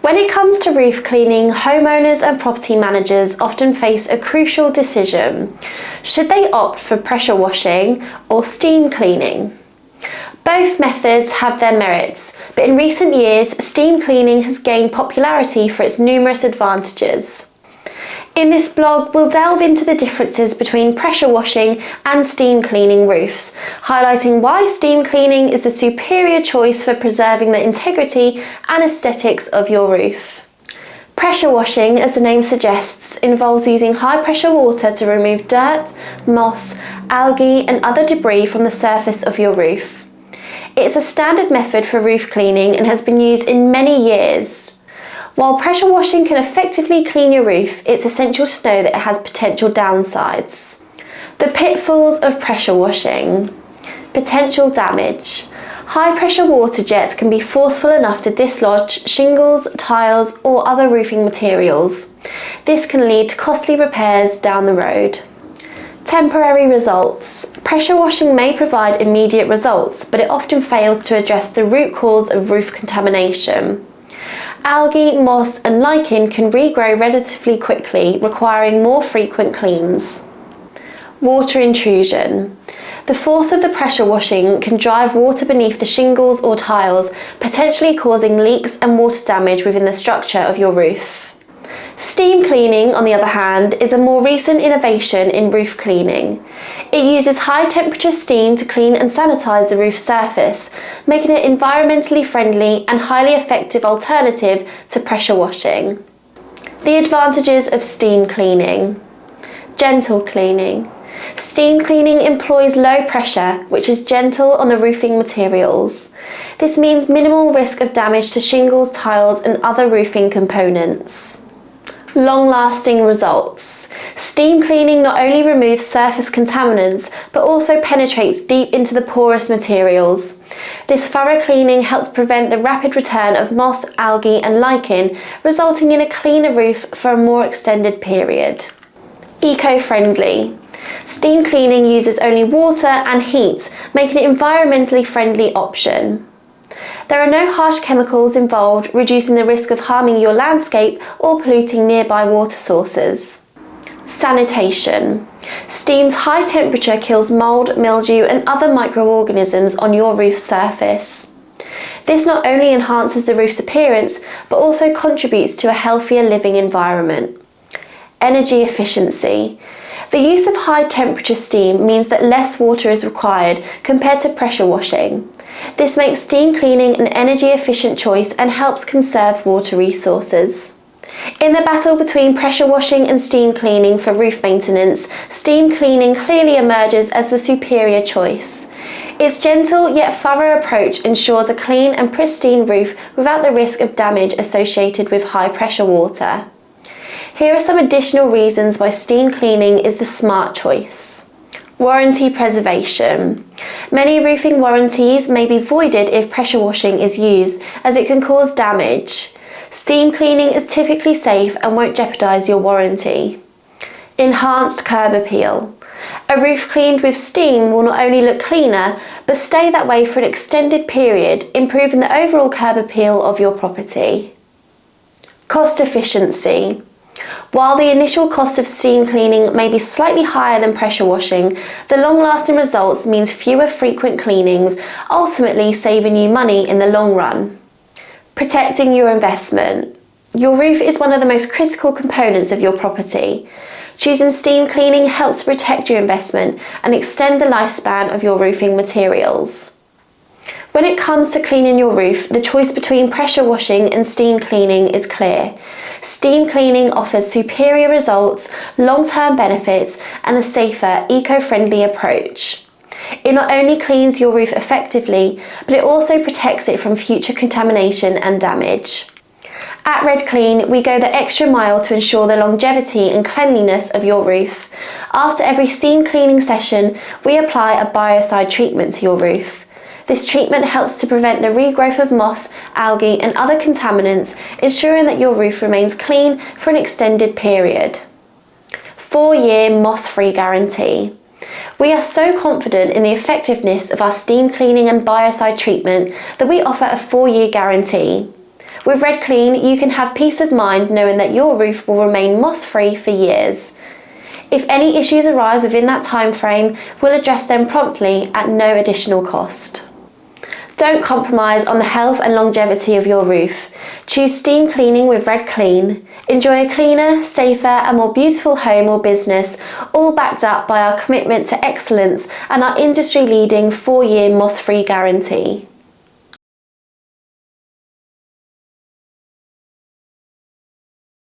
When it comes to roof cleaning, homeowners and property managers often face a crucial decision. Should they opt for pressure washing or steam cleaning? Both methods have their merits, but in recent years, steam cleaning has gained popularity for its numerous advantages. In this blog, we'll delve into the differences between pressure washing and steam cleaning roofs, highlighting why steam cleaning is the superior choice for preserving the integrity and aesthetics of your roof. Pressure washing, as the name suggests, involves using high-pressure water to remove dirt, moss, algae and other debris from the surface of your roof. It's a standard method for roof cleaning and has been used in many years. While pressure washing can effectively clean your roof, it's essential to know that it has potential downsides. The pitfalls of pressure washing. Potential damage. High pressure water jets can be forceful enough to dislodge shingles, tiles or other roofing materials. This can lead to costly repairs down the road. Temporary results. Pressure washing may provide immediate results, but it often fails to address the root cause of roof contamination. Algae, moss and lichen can regrow relatively quickly, requiring more frequent cleans. Water intrusion. The force of the pressure washing can drive water beneath the shingles or tiles, potentially causing leaks and water damage within the structure of your roof. Steam cleaning, on the other hand, is a more recent innovation in roof cleaning. It uses high-temperature steam to clean and sanitize the roof surface, making it environmentally friendly and highly effective alternative to pressure washing. The advantages of steam cleaning. Gentle cleaning. Steam cleaning employs low pressure, which is gentle on the roofing materials. This means minimal risk of damage to shingles, tiles and other roofing components. Long-lasting results. Steam cleaning not only removes surface contaminants, but also penetrates deep into the porous materials. This thorough cleaning helps prevent the rapid return of moss, algae and lichen, resulting in a cleaner roof for a more extended period. Eco-friendly. Steam cleaning uses only water and heat, making it an environmentally friendly option. There are no harsh chemicals involved, reducing the risk of harming your landscape or polluting nearby water sources. Sanitation. Steam's high temperature kills mold, mildew and other microorganisms on your roof surface. This not only enhances the roof's appearance, but also contributes to a healthier living environment. Energy efficiency. The use of high temperature steam means that less water is required compared to pressure washing. This makes steam cleaning an energy efficient choice and helps conserve water resources. In the battle between pressure washing and steam cleaning for roof maintenance, steam cleaning clearly emerges as the superior choice. Its gentle yet thorough approach ensures a clean and pristine roof without the risk of damage associated with high pressure water. Here are some additional reasons why steam cleaning is the smart choice. Warranty preservation. Many roofing warranties may be voided if pressure washing is used, as it can cause damage. Steam cleaning is typically safe and won't jeopardize your warranty. Enhanced curb appeal. A roof cleaned with steam will not only look cleaner, but stay that way for an extended period, improving the overall curb appeal of your property. Cost efficiency. While the initial cost of steam cleaning may be slightly higher than pressure washing, the long-lasting results means fewer frequent cleanings, ultimately saving you money in the long run. Protecting your investment. Your roof is one of the most critical components of your property. Choosing steam cleaning helps protect your investment and extend the lifespan of your roofing materials. When it comes to cleaning your roof, the choice between pressure washing and steam cleaning is clear. Steam cleaning offers superior results, long-term benefits, and a safer, eco-friendly approach. It not only cleans your roof effectively, but it also protects it from future contamination and damage. At RedClean, we go the extra mile to ensure the longevity and cleanliness of your roof. After every steam cleaning session, we apply a biocide treatment to your roof. This treatment helps to prevent the regrowth of moss, algae and other contaminants, ensuring that your roof remains clean for an extended period. 4-year moss-free guarantee. We are so confident in the effectiveness of our steam cleaning and biocide treatment that we offer a 4-year guarantee. With RedClean, you can have peace of mind knowing that your roof will remain moss-free for years. If any issues arise within that time frame, we'll address them promptly at no additional cost. Don't compromise on the health and longevity of your roof. Choose steam cleaning with RedClean. Enjoy a cleaner, safer and more beautiful home or business, all backed up by our commitment to excellence and our industry-leading 4-year moss-free guarantee.